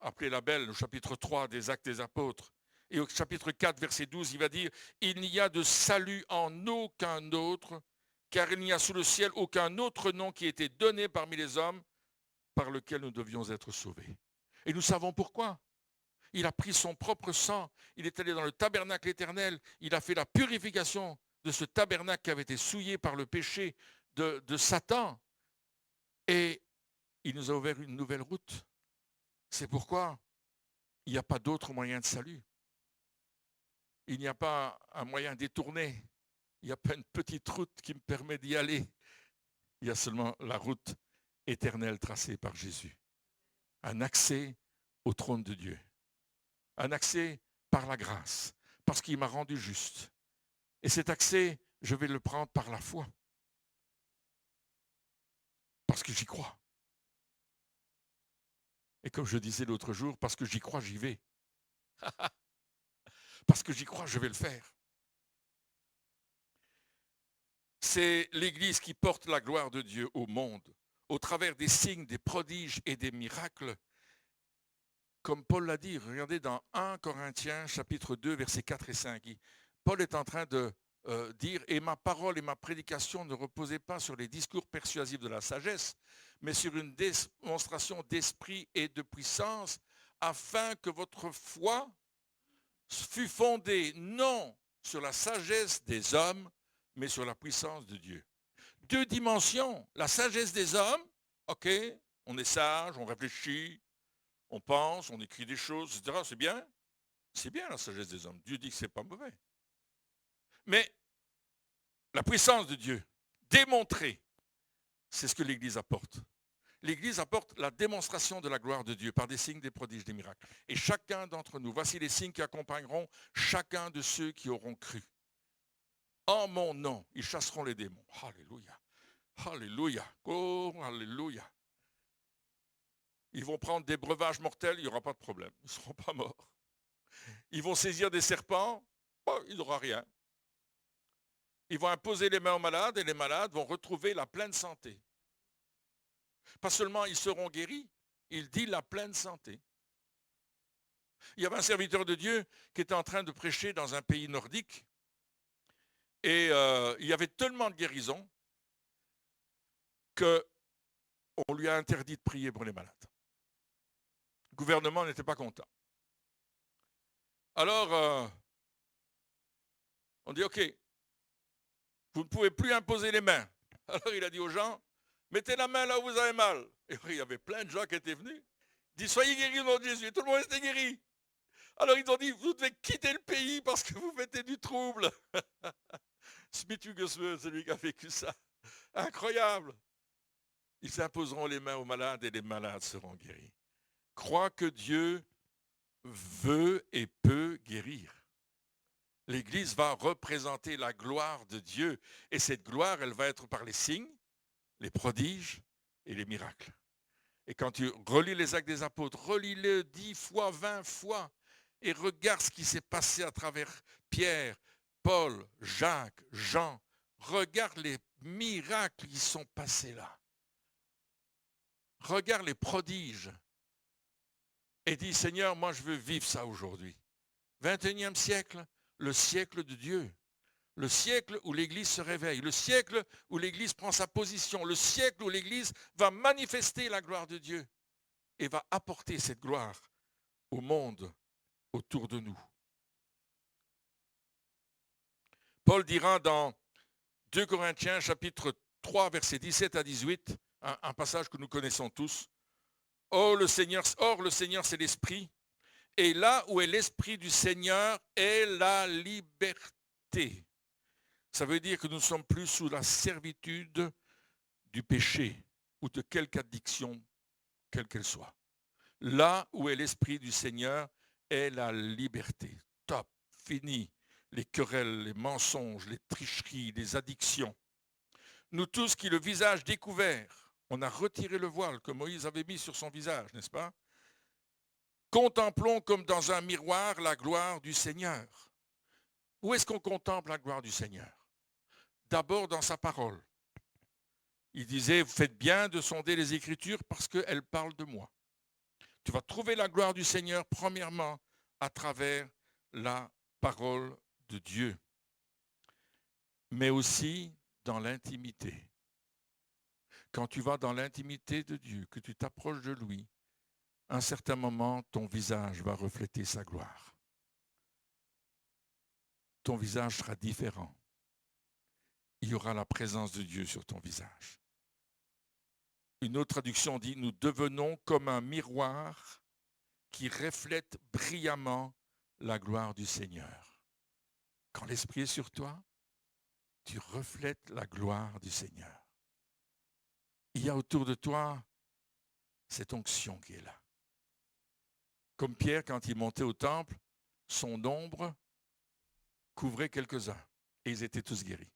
appelé la Belle, au chapitre 3 des Actes des Apôtres. Et au chapitre 4, verset 12, il va dire, « Il n'y a de salut en aucun autre, car il n'y a sous le ciel aucun autre nom qui ait été donné parmi les hommes par lequel nous devions être sauvés. » Et nous savons pourquoi. Il a pris son propre sang, il est allé dans le tabernacle éternel, il a fait la purification de ce tabernacle qui avait été souillé par le péché de Satan. Et il nous a ouvert une nouvelle route. C'est pourquoi il n'y a pas d'autre moyen de salut. Il n'y a pas un moyen détourné. Il n'y a pas une petite route qui me permet d'y aller. Il y a seulement la route éternelle tracée par Jésus. Un accès au trône de Dieu. Un accès par la grâce, parce qu'il m'a rendu juste. Et cet accès, je vais le prendre par la foi. Parce que j'y crois. Et comme je disais l'autre jour, parce que j'y crois, j'y vais. Parce que j'y crois, je vais le faire. C'est l'Église qui porte la gloire de Dieu au monde, au travers des signes, des prodiges et des miracles. Comme Paul l'a dit, regardez dans 1 Corinthiens, chapitre 2, versets 4 et 5. Paul est en train de dire « Et ma parole et ma prédication ne reposaient pas sur les discours persuasifs de la sagesse, mais sur une démonstration d'esprit et de puissance, afin que votre foi fût fondée non sur la sagesse des hommes, mais sur la puissance de Dieu. » Deux dimensions, la sagesse des hommes, ok, on est sage, on réfléchit, on pense, on écrit des choses, etc. C'est bien la sagesse des hommes. Dieu dit que ce n'est pas mauvais. Mais la puissance de Dieu, démontrée, c'est ce que l'Église apporte. L'Église apporte la démonstration de la gloire de Dieu par des signes, des prodiges, des miracles. Et chacun d'entre nous, voici les signes qui accompagneront chacun de ceux qui auront cru. En mon nom, ils chasseront les démons. Alléluia. Alléluia. Oh, alléluia. Ils vont prendre des breuvages mortels, il n'y aura pas de problème. Ils ne seront pas morts. Ils vont saisir des serpents, bon, il n'y aura rien. Ils vont imposer les mains aux malades et les malades vont retrouver la pleine santé. Pas seulement ils seront guéris, il dit la pleine santé. Il y avait un serviteur de Dieu qui était en train de prêcher dans un pays nordique et il y avait tellement de guérisons qu'on lui a interdit de prier pour les malades. Le gouvernement n'était pas content. Alors, on dit, ok, vous ne pouvez plus imposer les mains. Alors il a dit aux gens, mettez la main là où vous avez mal. Et il y avait plein de gens qui étaient venus. Il dit, soyez guéris au nom de Jésus. Et tout le monde était guéri. Alors ils ont dit, vous devez quitter le pays parce que vous mettez du trouble. Smith Wigglesworth, c'est lui qui a vécu ça. Incroyable. Ils imposeront les mains aux malades et les malades seront guéris. Crois que Dieu veut et peut guérir. L'Église va représenter la gloire de Dieu. Et cette gloire, elle va être par les signes, les prodiges et les miracles. Et quand tu relis les Actes des Apôtres, relis-le 10 fois, 20 fois, et regarde ce qui s'est passé à travers Pierre, Paul, Jacques, Jean. Regarde les miracles qui sont passés là. Regarde les prodiges. Et dis, Seigneur, moi je veux vivre ça aujourd'hui. 21e siècle, le siècle de Dieu. Le siècle où l'Église se réveille. Le siècle où l'Église prend sa position. Le siècle où l'Église va manifester la gloire de Dieu. Et va apporter cette gloire au monde autour de nous. Paul dira dans 2 Corinthiens chapitre 3 versets 17 à 18, un passage que nous connaissons tous. Or le Seigneur c'est l'Esprit, et là où est l'Esprit du Seigneur est la liberté. Ça veut dire que nous ne sommes plus sous la servitude du péché ou de quelque addiction, quelle qu'elle soit. Là où est l'Esprit du Seigneur est la liberté. Top, fini. Les querelles, les mensonges, les tricheries, les addictions. Nous tous qui le visage découvert, on a retiré le voile que Moïse avait mis sur son visage, n'est-ce pas? Contemplons comme dans un miroir la gloire du Seigneur. Où est-ce qu'on contemple la gloire du Seigneur? D'abord dans sa parole. Il disait, vous faites bien de sonder les Écritures parce qu'elles parlent de moi. Tu vas trouver la gloire du Seigneur premièrement à travers la parole de Dieu, mais aussi dans l'intimité. Quand tu vas dans l'intimité de Dieu, que tu t'approches de lui, à un certain moment, ton visage va refléter sa gloire. Ton visage sera différent. Il y aura la présence de Dieu sur ton visage. Une autre traduction dit, nous devenons comme un miroir qui reflète brillamment la gloire du Seigneur. Quand l'Esprit est sur toi, tu reflètes la gloire du Seigneur. Il y a autour de toi cette onction qui est là. Comme Pierre, quand il montait au temple, son ombre couvrait quelques-uns et ils étaient tous guéris.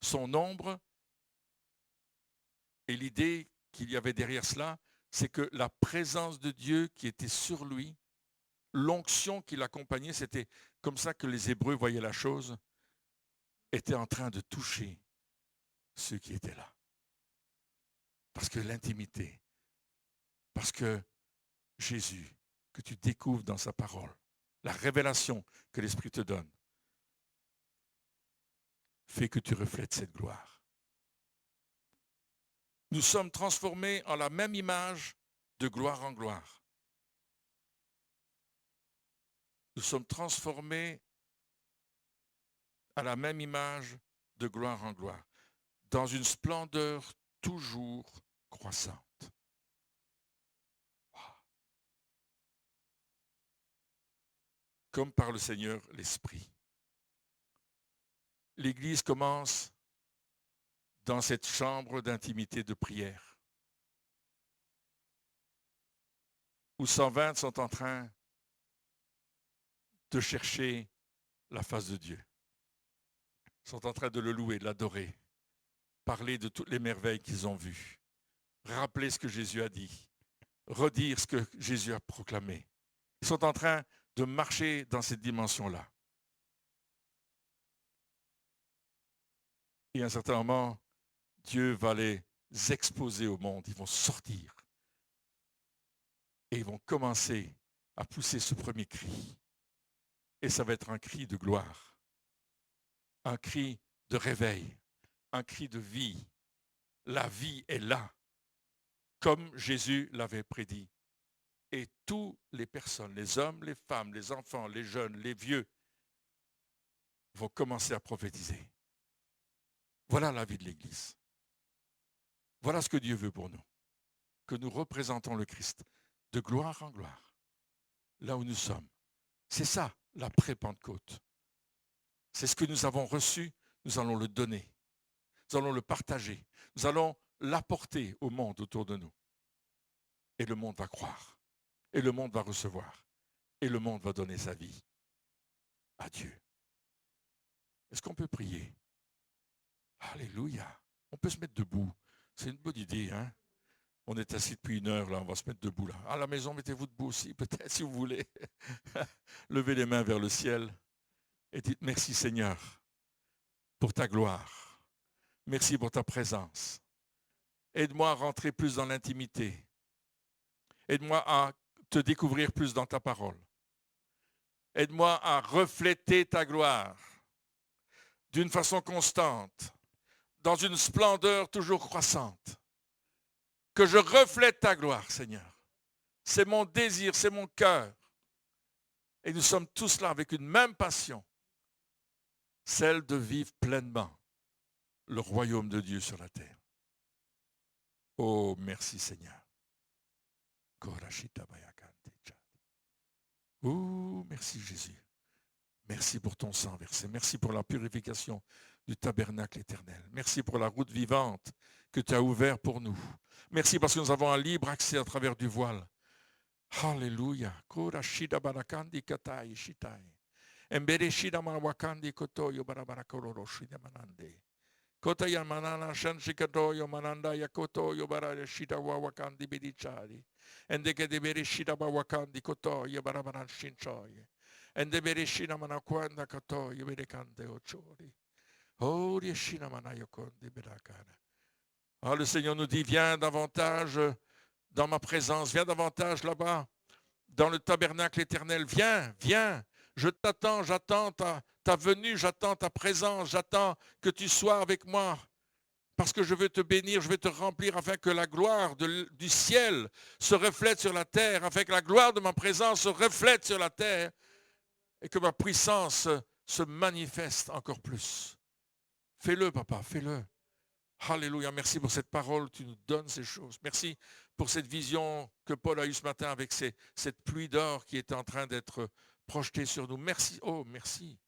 Son ombre, et l'idée qu'il y avait derrière cela, c'est que la présence de Dieu qui était sur lui, l'onction qui l'accompagnait, c'était comme ça que les Hébreux voyaient la chose, était en train de toucher ceux qui étaient là. Parce que l'intimité, parce que Jésus, que tu découvres dans sa parole, la révélation que l'Esprit te donne, fait que tu reflètes cette gloire. Nous sommes transformés en la même image de gloire en gloire. Nous sommes transformés à la même image de gloire en gloire, dans une splendeur toujours croissante. Wow. Comme par le Seigneur l'Esprit. L'Église commence dans cette chambre d'intimité de prière, où 120 sont en train de chercher la face de Dieu, sont en train de le louer, de l'adorer, parler de toutes les merveilles qu'ils ont vues, rappeler ce que Jésus a dit, redire ce que Jésus a proclamé. Ils sont en train de marcher dans cette dimension-là. Et à un certain moment, Dieu va les exposer au monde. Ils vont sortir. Et ils vont commencer à pousser ce premier cri. Et ça va être un cri de gloire. Un cri de réveil. Un cri de vie. La vie est là. Comme Jésus l'avait prédit. Et toutes les personnes, les hommes, les femmes, les enfants, les jeunes, les vieux, vont commencer à prophétiser. Voilà la vie de l'Église. Voilà ce que Dieu veut pour nous. Que nous représentons le Christ de gloire en gloire, là où nous sommes. C'est ça, la pré-Pentecôte. C'est ce que nous avons reçu, nous allons le donner. Nous allons le partager. Nous allons l'apporter au monde autour de nous. Et le monde va croire. Et le monde va recevoir. Et le monde va donner sa vie à Dieu. Est-ce qu'on peut prier? Alléluia. On peut se mettre debout. C'est une bonne idée, hein? On est assis depuis 1 heure, là, on va se mettre debout, là. À la maison, mettez-vous debout aussi, peut-être, si vous voulez. Levez les mains vers le ciel et dites merci Seigneur pour ta gloire. Merci pour ta présence. Aide-moi à rentrer plus dans l'intimité. Aide-moi à te découvrir plus dans ta parole. Aide-moi à refléter ta gloire d'une façon constante, dans une splendeur toujours croissante. Que je reflète ta gloire, Seigneur. C'est mon désir, c'est mon cœur. Et nous sommes tous là avec une même passion, celle de vivre pleinement le royaume de Dieu sur la terre. Oh, merci Seigneur. Oh, merci Jésus. Merci pour ton sang versé. Merci pour la purification du tabernacle éternel. Merci pour la route vivante que tu as ouverte pour nous. Merci parce que nous avons un libre accès à travers du voile. Alléluia. Kotaya manana shanshikatoyo mananda yakotoyo barashita wawakandi bidichari. Ende che de bereshita bawakandi kotoyo barabaran shinchoye. Ende bereshina manakwanda katoyo berekande ochori. Oh, rieshina manayokondi berakana. Ah, le Seigneur nous dit, viens davantage dans ma présence, viens davantage là-bas, dans le tabernacle éternel. Viens, viens, Je t'attends, j'attends ta venue, j'attends ta présence, j'attends que tu sois avec moi. Parce que je veux te bénir, je veux te remplir afin que la gloire du ciel se reflète sur la terre, afin que la gloire de ma présence se reflète sur la terre et que ma puissance se manifeste encore plus. Fais-le, papa, fais-le. Alléluia, merci pour cette parole, tu nous donnes ces choses. Merci pour cette vision que Paul a eue ce matin avec cette pluie d'or qui est en train d'être projetée sur nous. Merci, oh merci.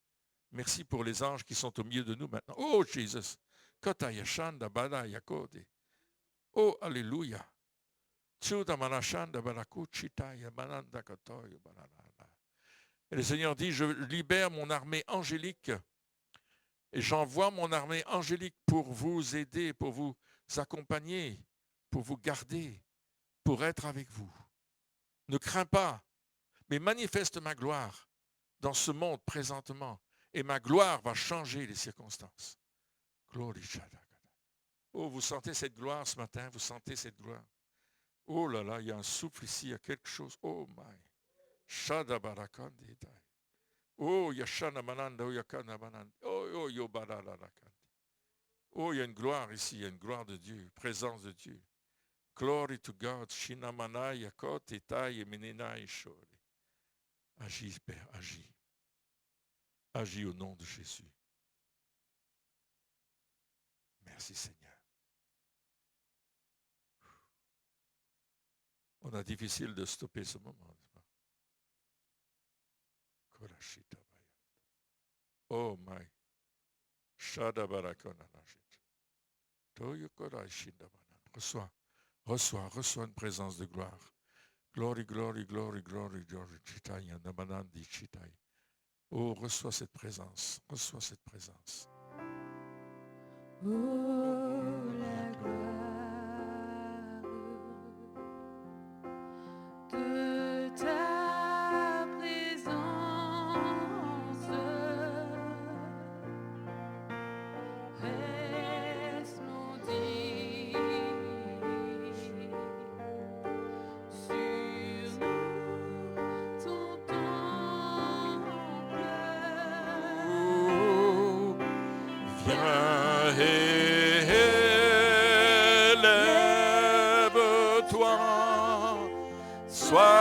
Merci pour les anges qui sont au milieu de nous maintenant. Oh Jésus. Oh Alléluia. Et le Seigneur dit, je libère mon armée angélique et j'envoie mon armée angélique pour vous aider, pour vous accompagner, pour vous garder, pour être avec vous. Ne crains pas, mais manifeste ma gloire dans ce monde présentement. Et ma gloire va changer les circonstances. Oh, vous sentez cette gloire ce matin? Vous sentez cette gloire? Oh là là, il y a un souffle ici, il y a quelque chose. Oh my. Oh, yashana mananda, oh yakana mananda. Oh, yobaralakande. Oh, il y a une gloire ici, il y a une gloire de Dieu, présence de Dieu. Glory to God. Shinamana yakot etai menena ishore. Agis, Père, agis. Agis au nom de Jésus. Merci Seigneur. On a difficile de stopper ce moment. Oh my. Reçois une présence de gloire. Glory, glory, glory, glory, glory. Oh, reçois cette présence. Reçois cette présence. Oh, la gloire de ta présence reste maudit sur nous, ton temple. Oh, viens élève-toi, sois